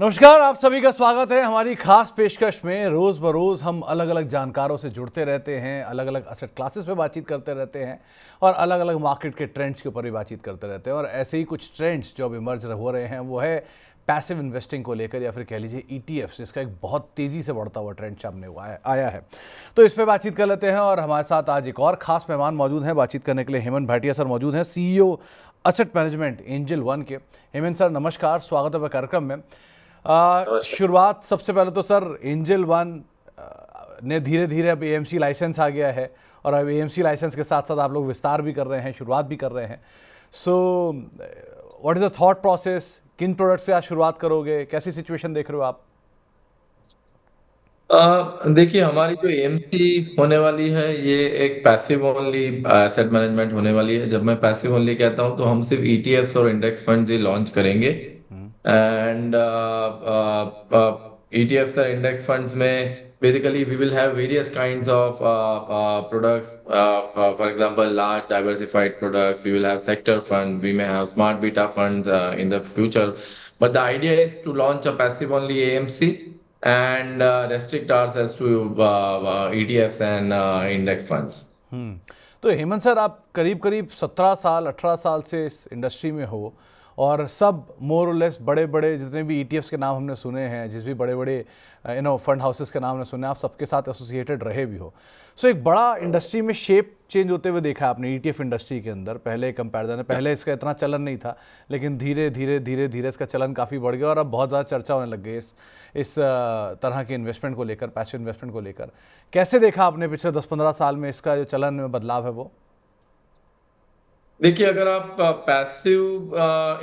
नमस्कार, आप सभी का स्वागत है हमारी खास पेशकश में। रोज बरोज हम अलग अलग जानकारों से जुड़ते रहते हैं, अलग अलग असेट क्लासेस पे बातचीत करते रहते हैं और अलग अलग मार्केट के ट्रेंड्स के ऊपर भी बातचीत करते रहते हैं। और ऐसे ही कुछ ट्रेंड्स जो अब इमर्ज हो रहे हैं वो है पैसिव इन्वेस्टिंग को लेकर, या फिर कह लीजिए ईटीएफ्स, जिसका एक बहुत तेजी से बढ़ता हुआ ट्रेंड सामने आया है। तो इस पर बातचीत कर लेते हैं और हमारे साथ आज एक और खास मेहमान मौजूद हैं बातचीत करने के लिए। हेमंत भाटिया सर मौजूद हैं, CEO asset management angel one के। हेमंत सर नमस्कार, स्वागत है कार्यक्रम में। नमस्कार। शुरुआत सबसे पहले तो सर, एंजल वन ने धीरे धीरे अब एएमसी लाइसेंस आ गया है और अब एएमसी लाइसेंस के साथ साथ आप लोग विस्तार भी कर रहे हैं, शुरुआत भी कर रहे हैं। So what is the thought process, किन प्रोडक्ट से आज शुरुआत करोगे, कैसी सिचुएशन देख रहे हो आप? देखिए, हमारी जो एएमसी होने वाली है ये एक पैसिव ओनली एसेट मैनेजमेंट होने वाली है। जब मैं पैसिव ओनली कहता हूँ तो हम सिर्फ ईटीएफ्स और इंडेक्स फंड्स ही लॉन्च करेंगे। एंड ईटीएफ्स और इंडेक्स फंड्स में basically we will have various kinds of products. For example, large diversified products. We will have sector fund. We may have smart beta funds in the future. But the idea is to launch a passive only AMC and restrict ourselves to ETFs and index funds. तो Hemant sir, आप करीब करीब 17 साल 18 साल से इस industry में हो और सब मोर और लेस बड़े बड़े जितने भी ईटीएफ्स के नाम हमने सुने हैं, जिस भी बड़े बड़े फंड हाउसेस के नाम हमने सुने, आप सबके साथ एसोसिएटेड रहे भी हो। सो एक बड़ा इंडस्ट्री में शेप चेंज होते हुए देखा है आपने ईटीएफ इंडस्ट्री के अंदर। पहले कंपैरिजन है, पहले इसका इतना चलन नहीं था, लेकिन धीरे धीरे धीरे धीरे इसका चलन काफ़ी बढ़ गया और अब बहुत ज़्यादा चर्चा होने लग गई इस तरह के इन्वेस्टमेंट को लेकर, पैसिव इन्वेस्टमेंट को लेकर। कैसे देखा आपने पिछले 10-15 साल में इसका जो चलन में बदलाव है वो? देखिए, अगर आप पैसिव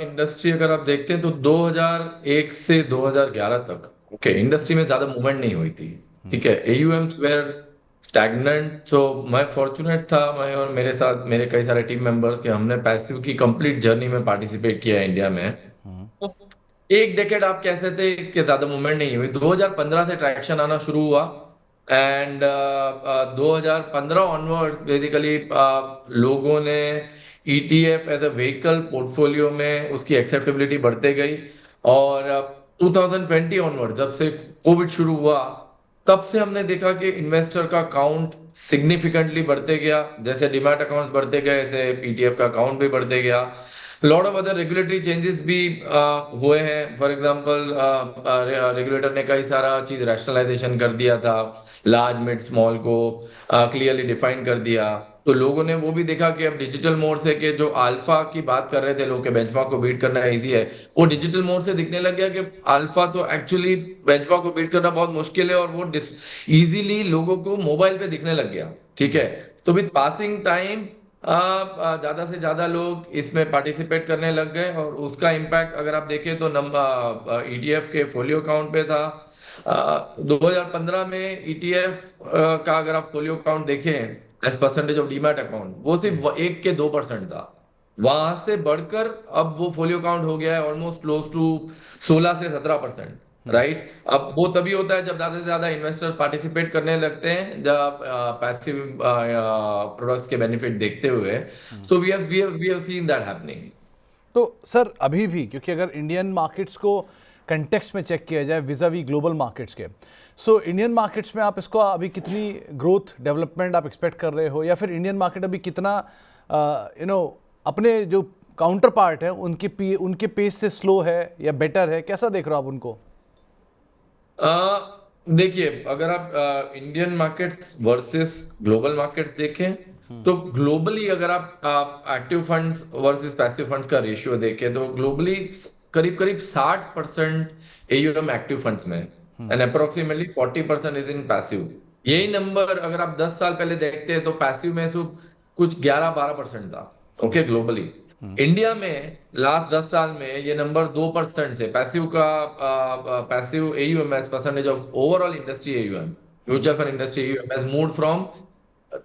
इंडस्ट्री अगर आप देखते हैं तो 2001 से 2011 तक ओके इंडस्ट्री में ज्यादा मूवमेंट नहीं हुई थी। ठीक है, एयूएम्स वेर स्टैग्नेंट। तो मैं फॉर्चुनेट था, मैं और मेरे साथ मेरे कई सारे टीम मेंबर्स के हमने पैसिव की कंप्लीट जर्नी में पार्टिसिपेट किया है इंडिया में। तो एक डेकेड आप कह सकते हैं कि ज्यादा मूवमेंट नहीं हुई। 2015 से ट्रैक्शन आना शुरू हुआ एंड 2015 ऑनवर्ड्स बेसिकली लोगों ने ETF as a vehicle portfolio में उसकी एक्सेप्टेबिलिटी बढ़ते गई। और 2020 ऑनवर्ड जब से कोविड शुरू हुआ तब से हमने देखा कि इन्वेस्टर का काउंट सिग्निफिकेंटली बढ़ते गया। जैसे डिमैट अकाउंट्स बढ़ते गए ऐसे ईटीएफ का काउंट भी बढ़ते गया। Lot of other regulatory changes भी हुए हैं। फॉर एग्जांपल रेगुलेटर ने कई सारा चीज रैशनलाइजेशन कर दिया था, लार्ज मिड स्मॉल को क्लियरली डिफाइन कर दिया। तो लोगों ने वो भी देखा कि अब डिजिटल मोड से के जो अल्फा की बात कर रहे थे लोग के बेंचमार्क को बीट करना इजी है, वो डिजिटल मोड से दिखने लग गया कि अल्फा तो एक्चुअली बेंचमार्क को बीट करना बहुत मुश्किल है और वो इजीली लोगों को मोबाइल पे दिखने लग गया। ठीक है, तो विद पासिंग टाइम ज्यादा से ज्यादा लोग इसमें पार्टिसिपेट करने लग गए और उसका इम्पैक्ट अगर आप देखें तो ईटीएफ के फोलियो काउंट पे था। 2015 में ईटीएफ का अगर आप फोलियो काउंट देखें as percentage of demat account, वो सिर्फ 1 के 2% था। वहां से बढ़कर अब वो फोलियो काउंट हो गया है ऑलमोस्ट क्लोज टू 16 से 17%। राइट, अब वो तभी होता है जब ज्यादा से ज्यादा इन्वेस्टर पार्टिसिपेट करने लगते हैं, जब पैसिव प्रोडक्ट्स के बेनिफिट देखते हुए। So we have seen that happening. तो सर अभी भी, क्योंकि अगर इंडियन मार्केट्स को कंटेक्स्ट में चेक किया जाए विज़ावी ग्लोबल मार्केट्स के, सो इंडियन मार्केट्स में आप इसको अभी कितनी ग्रोथ डेवलपमेंट आप एक्सपेक्ट कर रहे हो, या फिर इंडियन मार्केट अभी कितना अपने जो काउंटर पार्ट है उनके पेस से स्लो है या बेटर है, कैसा देख रहे हो आप उनको? देखिए, अगर आप Indian markets versus global markets देखें तो ग्लोबली अगर आप active funds versus passive funds का रेशियो देखें तो ग्लोबली करीब करीब 60% एयूएम एक्टिव फंड्स में and approximately 40% is in passive. यही नंबर अगर आप 10 साल पहले देखते हैं तो पैसिव में सिर्फ कुछ 11-12% था। Okay, globally. इंडिया में लास्ट 10 साल में ये नंबर 2% से पैसिव का passive AUM as percentage of overall industry AUM, mutual fund industry AUM has moved from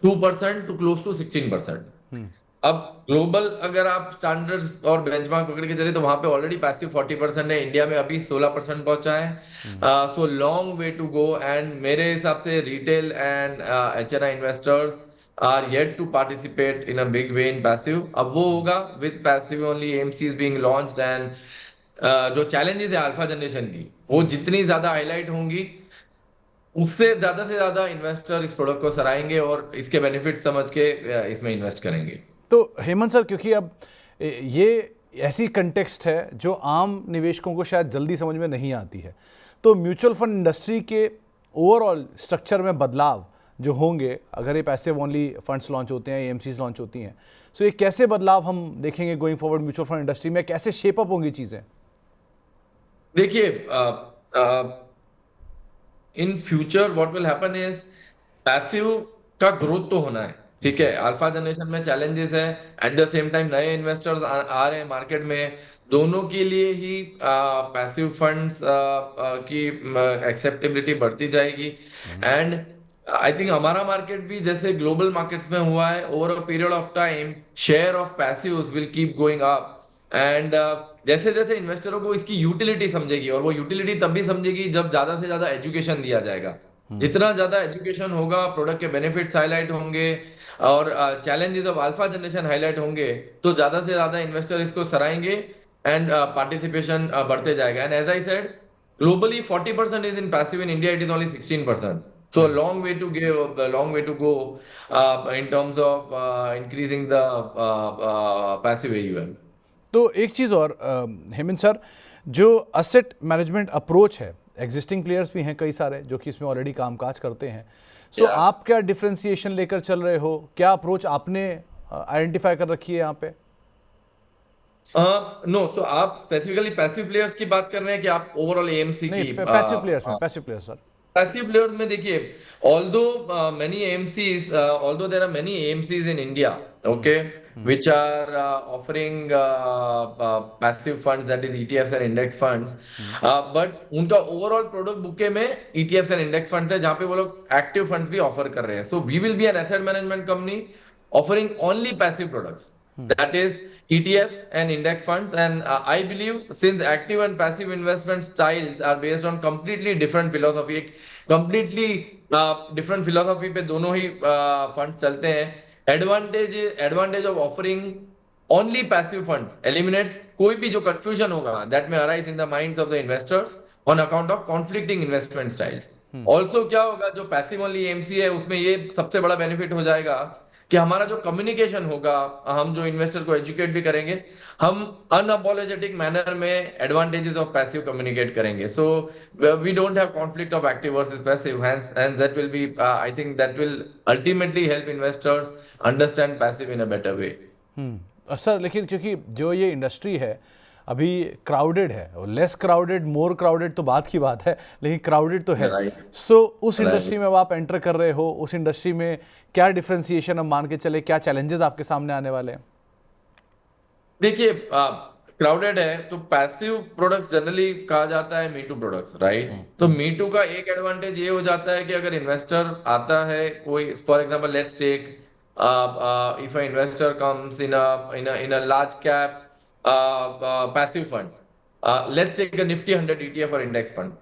2% to close to 16%। अब ग्लोबल अगर आप स्टैंडर्ड्स और बेंचमार्क पकड़ के चले तो वहां पे ऑलरेडी पैसिव 40% है, इंडिया में अभी 16% पहुंचा है। So long way to go and मेरे हिसाब से retail and HNI investors are yet to participate in a big way in passive. अब वो होगा with passive only AMCs being launched and जो चैलेंजेस है अल्फा जनरेशन की, वो जितनी ज्यादा हाईलाइट होंगी, उससे से ज्यादा इन्वेस्टर इस प्रोडक्ट को सराहेंगे और इसके बेनिफिट समझ के इसमें इन्वेस्ट करेंगे। तो हेमंत सर, क्योंकि अब ये ऐसी कंटेक्स्ट है जो आम निवेशकों को शायद जल्दी समझ में नहीं आती है, तो म्यूचुअल फंड इंडस्ट्री के ओवरऑल स्ट्रक्चर में बदलाव जो होंगे अगर ये पैसिव ओनली फंड्स लॉन्च होते हैं, एएमसीज लॉन्च होती हैं, सो ये कैसे बदलाव हम देखेंगे going forward mutual fund industry में, कैसे शेप अप होंगी चीज़ें? देखिए, in future what will happen is, passive का ग्रोथ तो होना है, ठीक है। अल्फा जनरेशन में चैलेंजेस है, एट द सेम टाइम नए इन्वेस्टर्स आ रहे हैं मार्केट में, दोनों के लिए ही पैसिव फंड्स की एक्सेप्टेबिलिटी बढ़ती जाएगी। एंड आई थिंक हमारा मार्केट भी जैसे ग्लोबल मार्केट्स में हुआ है, over a period of time share of passives will keep going up. And जैसे जैसे इन्वेस्टरों को इसकी यूटिलिटी समझेगी, और वो यूटिलिटी तब भी समझेगी जब ज्यादा से ज्यादा एजुकेशन दिया जाएगा। जितना ज्यादा एजुकेशन होगा, प्रोडक्ट के बेनिफिट्स हाईलाइट होंगे और challenges of alpha generation highlight होंगे, तो ज्यादा से ज्यादा इन्वेस्टर इसको सराहेंगे एंड पार्टिसिपेशन बढ़ते जाएगा। And as I said, globally 40% is in passive, in India it is only 16%. So a long way to give, a long way to go in terms of increasing the passive AUM. तो एक चीज़ और Hemant sir, जो asset management approach है, existing players भी हैं कई सारे जो कि इसमें ऑलरेडी कामकाज करते हैं, सो Yeah. आप क्या डिफरेंशिएशन लेकर चल रहे हो, क्या अप्रोच आपने आइडेंटिफाई कर रखी है यहाँ पे? नो, सो आप स्पेसिफिकली पैसिव प्लेयर्स की बात कर रहे हैं कि आप ओवरऑल एएमसी नहीं, की? पैसिव प्लेयर्स में, passive players sir. Passive players में देखिए, although many AMCs, although there are many AMCs in India, okay, which are offering passive funds, that is ETFs and index funds, but उनका overall product bouquet में ETFs and index funds है, जहां पे वो लोग active funds भी offer कर रहे हैं। So we will be an asset management company offering only passive products, that is ETFs and index funds. And I believe, since active and passive investment styles are based on completely different philosophy, completely different philosophy पे दोनों ही fund चलते हैं, advantage of offering only passive funds eliminates कोई भी जो confusion होगा that may arise in the minds of the investors on account of conflicting investment styles. Also क्या होगा, जो पैसिव ओनली एमसी है उसमें ये सबसे बड़ा बेनिफिट हो जाएगा कि हमारा जो कम्युनिकेशन होगा, हम जो इन्वेस्टर को एजुकेट भी करेंगे, हम अनअपोलोजेटिक मैनर में एडवांटेजेस ऑफ पैसिव कम्युनिकेट करेंगे। So we don't have conflict of active versus passive, and that will be, I think that will ultimately help investors understand passive in a better way. Sir, लेकिन क्योंकि जो ये industry है अभी crowded है, और less crowded मोर crowded तो बात की बात है, लेकिन क्राउडेड तो है। Right. सो उस इंडस्ट्री में अब आप एंटर कर रहे हो, उस इंडस्ट्री में क्या डिफरेंशिएशन हम मान के चले, क्या चैलेंजेस आपके सामने आने वाले हैं? देखिए, क्राउडेड है तो पैसिव प्रोडक्ट्स जनरली कहा जाता है मीटू प्रोडक्ट्स, राइट। तो मीटू का एक एडवांटेज ये हो जाता है कि अगर इन्वेस्टर आता है, कोई for example let's take, if a investor comes in a large cap passive funds, let's take a Nifty 100 ETF or index fund.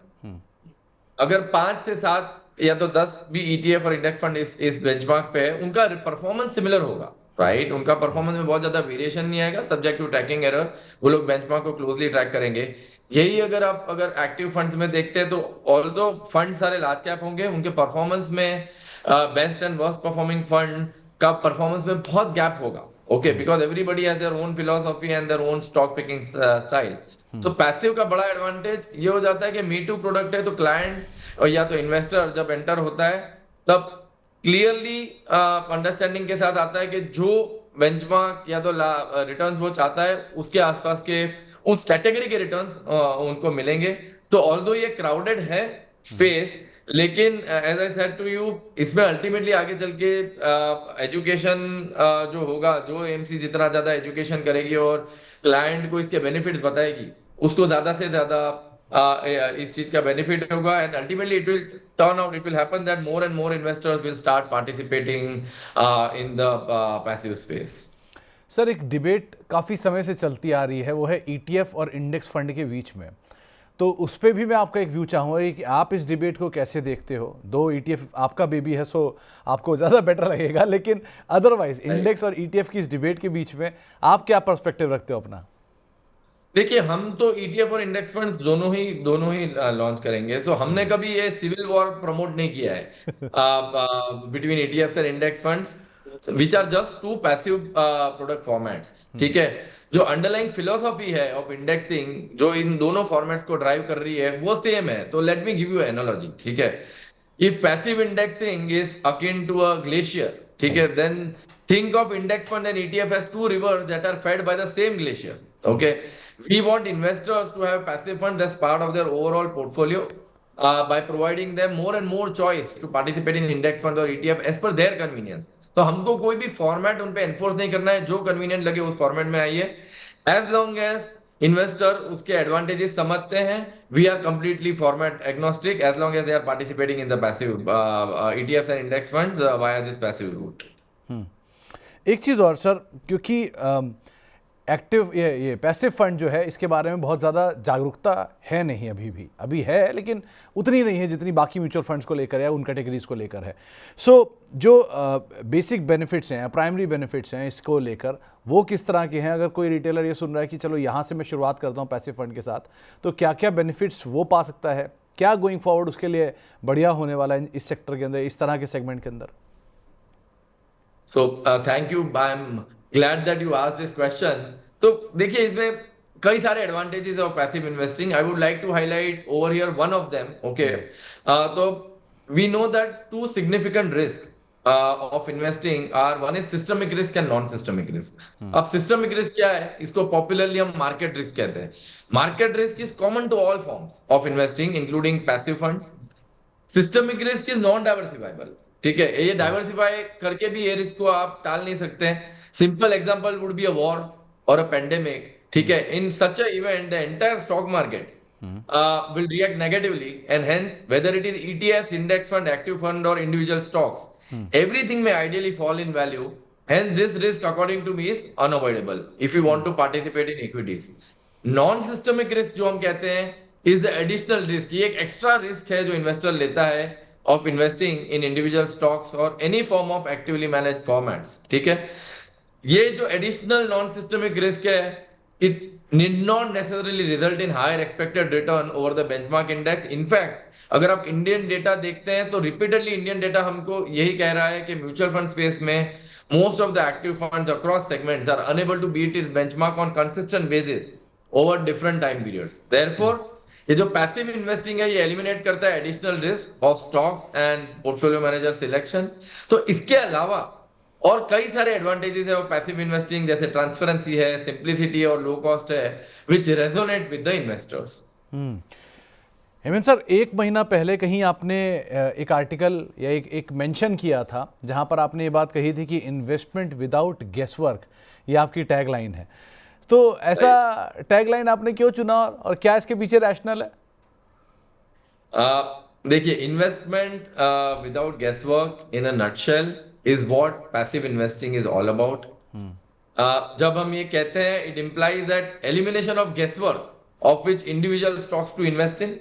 अगर 5 से 7 या तो 10 भी ETF और इंडेक्स फंड इस बेंचमार्क पे है, उनका परफॉर्मेंस सिमिलर होगा, राइट। उनका परफॉर्मेंस में बहुत ज्यादा वेरिएशन नहीं आएगा, सब्जेक्ट टू ट्रैकिंग एरर। वो लोग बेंचमार्क को क्लोजली ट्रैक करेंगे। यही अगर एक्टिव फंड्स में देखते हैं, तो ऑल्दो फंड सारे लार्ज कैप होंगे, उनके परफॉर्मेंस में best and worst performing fund का परफॉर्मेंस में बहुत गैप होगा, okay, because everybody has their own philosophy and their own stock picking styles. तो पैसिव का बड़ा एडवांटेज ये हो जाता है कि मी टू प्रोडक्ट है, तो क्लाइंट और या तो इन्वेस्टर जब एंटर होता है, तब क्लियरली अंडरस्टैंडिंग के साथ आता है कि जो बेंचमार्क या तो रिटर्न्स वो चाहता है, उसके आसपास के उस कैटेगरी के रिटर्न्स उनको मिलेंगे। तो ऑल्दो ये क्राउडेड है स्पेस, लेकिन as I said to you, इसमें अल्टीमेटली आगे चल के एजुकेशन जो होगा, जो एमसी जितना ज्यादा एजुकेशन करेगी और क्लाइंट को इसके बेनिफिट्स बताएगी, उसको ज्यादा से ज्यादा इस चीज का बेनिफिट होगा। And ultimately it will turn out, it will happen that more and more investors will start participating in the passive space. Sir, एक डिबेट काफ़ी समय से चलती आ रही है, वो है ईटीएफ और इंडेक्स फंड के बीच में। तो उस पर भी मैं आपका एक व्यू चाहूँगा कि आप इस डिबेट को कैसे देखते हो। दो ईटीएफ आपका बेबी है, सो आपको ज़्यादा बेटर लगेगा, लेकिन अदरवाइज इंडेक्स और ईटीएफ की इस डिबेट के बीच में आप क्या पर्सपेक्टिव रखते हो अपना? देखिए, हम तो ईटीएफ और इंडेक्स फंड्स दोनों ही लॉन्च करेंगे। तो हमने कभी ये सिविल वॉर प्रमोट नहीं किया है between ETFs and index funds, which are just two passive product formats. ठीक है, जो अंडरलाइंग फिलोसॉफी है ऑफ इंडेक्सिंग जो इन दोनों फॉर्मेट्स को ड्राइव कर रही है वो सेम है। तो let me give you analogy. ठीक है, if passive indexing is akin to a glacier, okay, then think of index fund and ETF as two rivers that are fed by the same glacier. Okay, we want investors to have passive funds as part of their overall portfolio by providing them more and more choice to participate in index fund or ETF as per their convenience. तो हमको कोई भी format उन पे enforce नहीं करना है, जो कन्वीनियंट लगे उस फॉर्मेट में आइए, एज लॉन्ग एज इन्वेस्टर उसके एडवांटेजेस समझते हैं। We are completely format agnostic as long as they are participating in the passive ETFs and index funds via this passive route. एक चीज़ और सर, क्योंकि एक्टिव ये पैसिव फंड जो है इसके बारे में बहुत ज़्यादा जागरूकता है नहीं, अभी है लेकिन उतनी नहीं है जितनी बाकी म्यूचुअल फंड्स को लेकर है, उन कैटेगरीज को लेकर है। सो जो बेसिक बेनिफिट्स हैं, प्राइमरी बेनिफिट्स हैं इसको लेकर, वो किस तरह के हैं? अगर कोई रिटेलर ये सुन रहा है कि चलो यहाँ से मैं शुरुआत करता हूँ पैसिव फंड के साथ, तो क्या क्या बेनिफिट्स वो पा सकता है? क्या गोइंग फॉरवर्ड उसके लिए बढ़िया होने वाला है इस सेक्टर के अंदर, इस तरह के सेगमेंट के अंदर? So thank you, I am glad that you asked this question. तो देखिए, इसमें कई सारे advantages of passive investing. I would like to highlight over here one of them. Okay, तो we know that two significant risk of investing are, one is systemic risk and non systemic risk. अब systemic risk क्या है? इसको popularly हम market risk कहते हैं। Market risk is common to all forms of investing including passive funds. Systemic risk is non diversifiable. ठीक है, ये डाइवर्सिफाई करके भी ये रिस्क को आप टाल नहीं सकते। Simple example would be a war or a pandemic. ठीक है, in such a event the entire stock market will react negatively, and hence whether it is ETFs, index fund, active fund or individual stocks, everything may ideally fall in value. Hence this risk according to me is unavoidable if you want to participate in equities. Non systemic risk जो हम कहते हैं is the additional risk. ये एक extra risk है जो investor लेता है of investing in individual stocks or any form of actively managed formats. ठीक है, ये जो एडिशनल नॉन सिस्टमिक रिस्क है, it need not necessarily result in higher expected return over the benchmark index. In fact, अगर आप Indian data देखते हैं तो रिपीटेडली इंडियन डेटा हमको यही कह रहा है कि म्यूचुअल फंड स्पेस में most of the active funds across segments are unable to beat its benchmark on consistent basis over different time periods. Therefore, ये जो पैसिव इन्वेस्टिंग है ये एलिमिनेट करता है additional risk of stocks and portfolio manager selection. तो इसके अलावा और कई सारे एडवांटेजेस है पैसिव इन्वेस्टिंग, जैसे ट्रांसपेरेंसी है, सिंप्लिसिटी और लो कॉस्ट है, which resonate with the investors. Hemant sir, एक महीना पहले कहीं आपने एक आर्टिकल या एक मेंशन किया था जहां पर आपने ये बात कही थी कि इन्वेस्टमेंट विदाउट गेसवर्क, ये आपकी टैगलाइन है। तो ऐसा टैगलाइन आपने क्यों चुना और क्या इसके पीछे रैशनल है? देखिए, investment without guesswork in a nutshell is what passive investing is all about. जब हम ये कहते हैं, it implies that elimination of guesswork of which individual stocks to invest in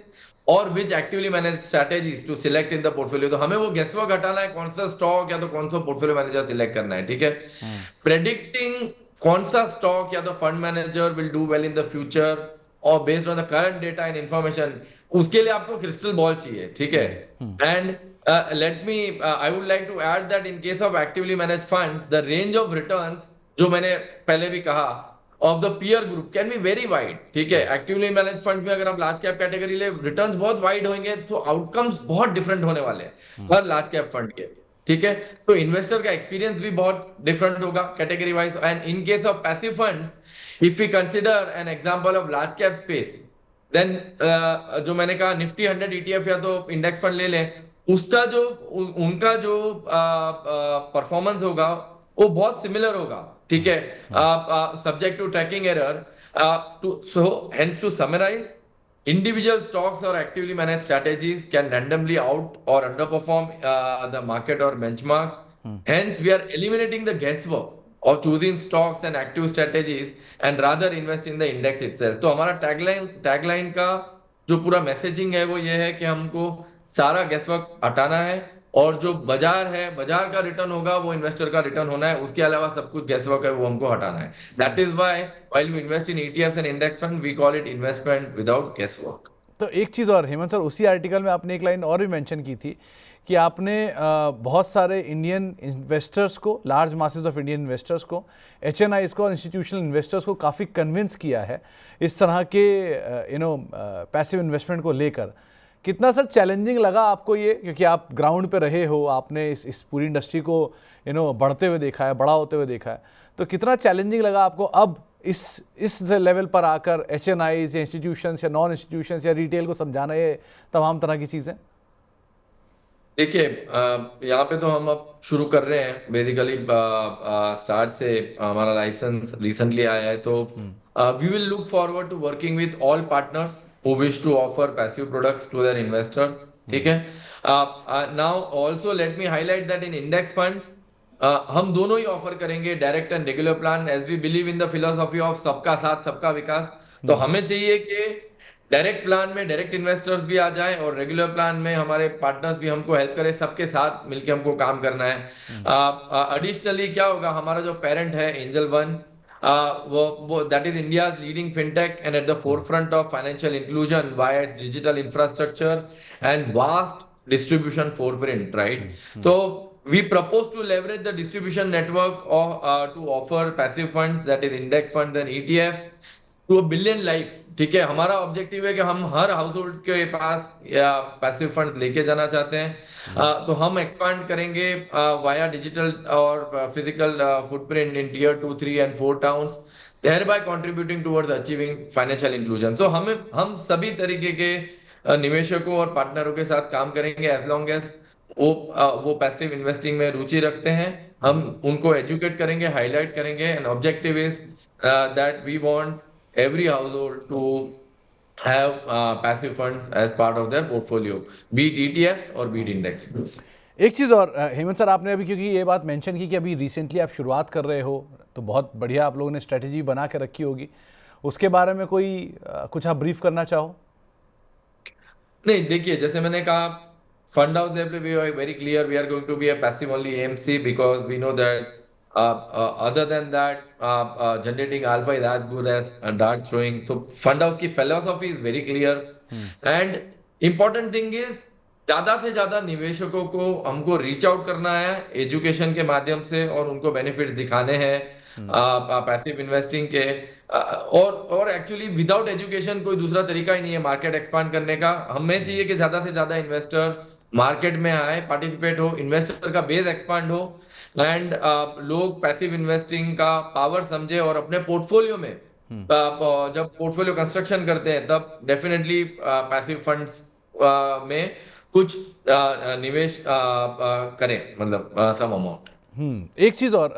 or which actively managed strategies to select in the portfolio. तो हमें वो guesswork हटाना है, कौन सा स्टॉक या तो कौन सा पोर्टफोलियो मैनेजर सिलेक्ट करना है। ठीक है, प्रेडिक्टिंग कौन सा स्टॉक या तो fund manager will do well in the future और based on the current data and information, उसके लिए आपको क्रिस्टल बॉल चाहिए। ठीक है, and I would like to add that in case of actively managed funds, the range of returns, जो मैंने पहले भी कहा, of the peer group can be very wide. ठीक है, actively managed funds में अगर आप large cap category ले, returns बहुत wide होंगे, तो outcomes बहुत different होने वाले हैं हर large cap fund के। ठीक है, तो investor का experience भी बहुत different होगा category wise. And in case of passive funds, if we consider an example of large cap space, then जो मैंने कहा निफ्टी 100 ETF या तो इंडेक्स फंड ले लें, उसका जो उनका जो परफॉर्मेंस होगा वो बहुत सिमिलर होगा। ठीक है, subject to tracking error. So hence to summarise, individual stocks or actively managed strategies can randomly out or underperform the market or benchmark. Hence, we are eliminating the guesswork of choosing stocks and active strategies and rather invest in the index itself. तो हमारा tagline का जो पूरा messaging है वो ये है कि हमको सारा गेसवर्क हटाना है और जो बाजार है, बाजार का रिटर्न होगा वो इन्वेस्टर का रिटर्न होना है, उसके अलावा सब कुछ गैस वर्क है वो हमको हटाना है। That is why while we invest in ETFs and index fund we call it investment without guesswork. तो एक चीज़ और हेमंत सर, उसी आर्टिकल में आपने एक लाइन और भी मेंशन की थी कि आपने बहुत सारे इंडियन इन्वेस्टर्स को, large masses of Indian investors को, एचएनआईज को और इंस्टीट्यूशनल इन्वेस्टर्स को काफ़ी कन्विंस किया है इस तरह के पैसिव इन्वेस्टमेंट को लेकर। कितना सर चैलेंजिंग लगा आपको ये, क्योंकि आप ग्राउंड पे रहे हो, आपने इस पूरी इंडस्ट्री को बढ़ते हुए देखा है, बड़ा होते हुए देखा है, तो कितना चैलेंजिंग लगा आपको अब इस लेवल पर आकर एचएनआईज या इंस्टीट्यूशंस या नॉन इंस्टीट्यूशंस या रिटेल को समझाना ये तमाम तरह की चीज़ें? देखिए, यहाँ पे तो हम अब शुरू कर रहे हैं बेसिकली, स्टार्ट से हमारा लाइसेंस रिसेंटली आया है, तो we will look forward to working with all partners who wish to offer passive products to their investors. ठीक है। Now also let me highlight that in index funds हम दोनों ही ऑफर करेंगे, direct and regular plan, as we believe in the philosophy of सबका साथ सबका विकास। तो हमें चाहिए कि डायरेक्ट प्लान में डायरेक्ट इन्वेस्टर्स भी आ जाएं और रेगुलर प्लान में हमारे पार्टनर्स भी हमको हेल्प करें, सबके साथ मिलके हमको काम करना है। एडिशनली क्या होगा, हमारा जो पेरेंट है एंजल वन, वो that is India's leading fintech and at the forefront of financial inclusion via its digital infrastructure and vast distribution footprint, right? तो we propose to leverage the distribution network to offer passive funds, that is index funds and ETFs, to a billion lives। ठीक है, हमारा objective है कि हम हर house hold के पास passive fund लेके जाना चाहते हैं। तो हम एक्सपांड करेंगे वाया डिजिटल और physical footprint in tier 2, 3 and 4 towns, thereby contributing towards achieving financial inclusion। so हम सभी तरीके के निवेशकों और पार्टनरों के साथ काम करेंगे एज लॉन्ग एज वो पैसिव इन्वेस्टिंग में रुचि रखते हैं। हम उनको एजुकेट करेंगे, हाईलाइट करेंगे, and objective is that we want every household to have passive funds as part of their portfolio, be it ETFs और बी इट इंडेक्स फंड्स। एक चीज़ और हेमंत सर, आपने अभी क्योंकि ये बात मेंशन की कि अभी रिसेंटली आप शुरुआत कर रहे हो, तो बहुत बढ़िया आप लोगों ने स्ट्रेटजी बना के रखी होगी, उसके बारे में कोई कुछ आप ब्रीफ करना चाहो? नहीं, देखिए, जैसे मैंने कहा, fund house level we are very clear we are going to be a passive only AMC, because we know that other than that generating alpha is as good as dart throwing। so fund house की philosophy is very clear and important thing is ज्यादा से ज्यादा निवेशकों को हमको reach out करना है education के माध्यम से और उनको बेनिफिट्स दिखाने हैं पैसिव इन्वेस्टिंग के। और एक्चुअली विदाउट एजुकेशन कोई दूसरा तरीका ही नहीं है मार्केट एक्सपांड करने का। हमें चाहिए कि ज्यादा से ज्यादा इन्वेस्टर मार्केट में आए, पार्टिसिपेट हो, इन्वेस्टर का बेस एक्सपांड हो, एंड लोग पैसिव इन्वेस्टिंग का पावर समझे और अपने पोर्टफोलियो में जब पोर्टफोलियो कंस्ट्रक्शन करते हैं तब डेफिनेटली पैसिव फंड्स में कुछ निवेश करें, मतलब सम अमाउंट। एक चीज़ और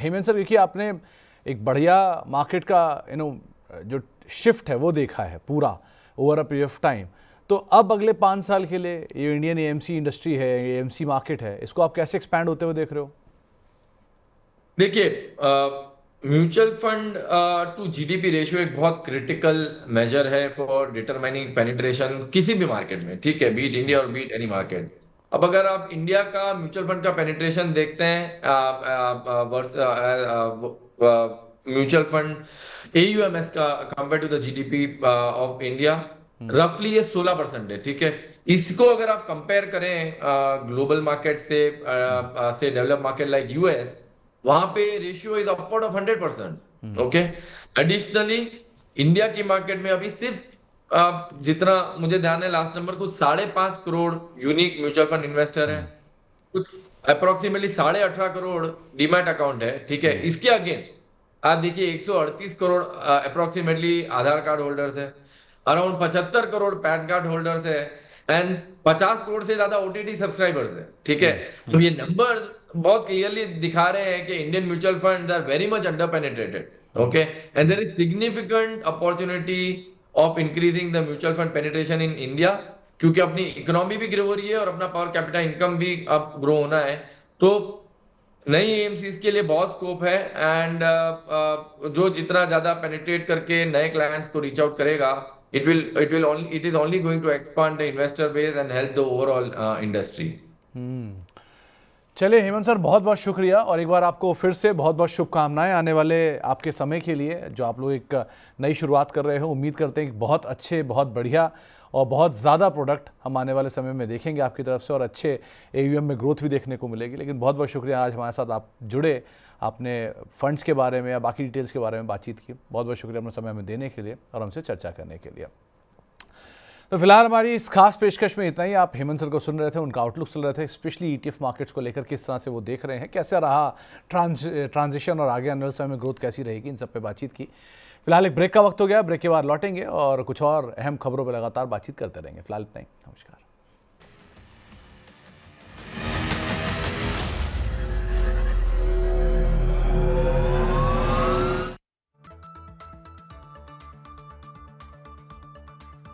हेमंत सर, देखिए आपने एक बढ़िया मार्केट का जो शिफ्ट है वो देखा है पूरा over a period of time, तो अब अगले 5 साल के लिए ये इंडियन एएमसी इंडस्ट्री है, ये एएमसी मार्केट है, इसको आप कैसे एक्सपैंड होते हुए देख रहे हो? देखिए, mutual fund to GDP ratio एक बहुत क्रिटिकल मेजर है फॉर डिटरमाइनिंग पेनिट्रेशन किसी भी मार्केट में, ठीक है, बीट इंडिया और बीट एनी मार्केट। अब अगर आप इंडिया का म्यूचुअल फंड का पेनिट्रेशन देखते हैं, म्यूचुअल फंड एयूएमएस का compare to the GDP of India, रफली ये 16% है। ठीक है, इसको अगर आप कंपेयर करें ग्लोबल मार्केट से डेवलप मार्केट लाइक यूएस, वहां पे ratio is upward of 100%। Okay, additionally India की मार्केट में अभी सिर्फ जितना मुझे ध्यान है लास्ट नंबर, कुछ 5.5 crore unique mutual fund investor हैं, कुछ अप्रोक्सीमेटली 18.5 करोड़ डीमैट अकाउंट है। ठीक है, इसके अगेंस्ट आप देखिए 138 करोड़ अप्रोक्सीमेटली आधार कार्ड होल्डर्स है, around 75 crore pan card holders है, एंड 50 करोड़ से ज्यादा ओटीटी सब्सक्राइबर्स है। ठीक है, तो ये नंबर्स बहुत क्लियरली दिखा रहे हैं कि Indian mutual funds are very much under penetrated. Okay, and there is significant opportunity of increasing the mutual fund penetration in India, क्योंकि अपनी इकोनॉमी भी ग्रो हो रही है और अपना पावर कैपिटल इनकम भी अब ग्रो होना है। तो नई एएमसीज के लिए बहुत स्कोप है, एंड जो जितना ज्यादा पेनिट्रेट करके नए क्लाइंट्स को रीच आउट करेगा, it is only going to expand the investor base and help the overall industry। चलिए हेमंत सर, बहुत बहुत शुक्रिया, और एक बार आपको फिर से बहुत बहुत शुभकामनाएं आने वाले आपके समय के लिए, जो आप लोग एक नई शुरुआत कर रहे हो। उम्मीद करते हैं कि बहुत अच्छे, बहुत बढ़िया और बहुत ज़्यादा प्रोडक्ट हम आने वाले समय में देखेंगे आपकी तरफ से, और अच्छे AUM में ग्रोथ भी देखने को मिलेगी। लेकिन बहुत बहुत शुक्रिया, आज हमारे साथ आप जुड़े, आपने फंड्स के बारे में या बाकी डिटेल्स के बारे में बातचीत की। बहुत बहुत शुक्रिया अपना समय हमें देने के लिए और हमसे चर्चा करने के लिए। तो फिलहाल हमारी इस खास पेशकश में इतना ही। आप हेमंत सर को सुन रहे थे, उनका आउटलुक सुन रहे थे, स्पेशली ETF मार्केट्स को लेकर किस तरह से वो देख रहे हैं, कैसे रहा ट्रांजिशन और आगे आने वाले समय में ग्रोथ कैसी रहेगी, इन सब पे बातचीत की। फिलहाल एक ब्रेक का वक्त हो गया, ब्रेक के बाद लौटेंगे और कुछ और अहम खबरों पर लगातार बातचीत करते रहेंगे। फिलहाल इतना ही, नमस्कार।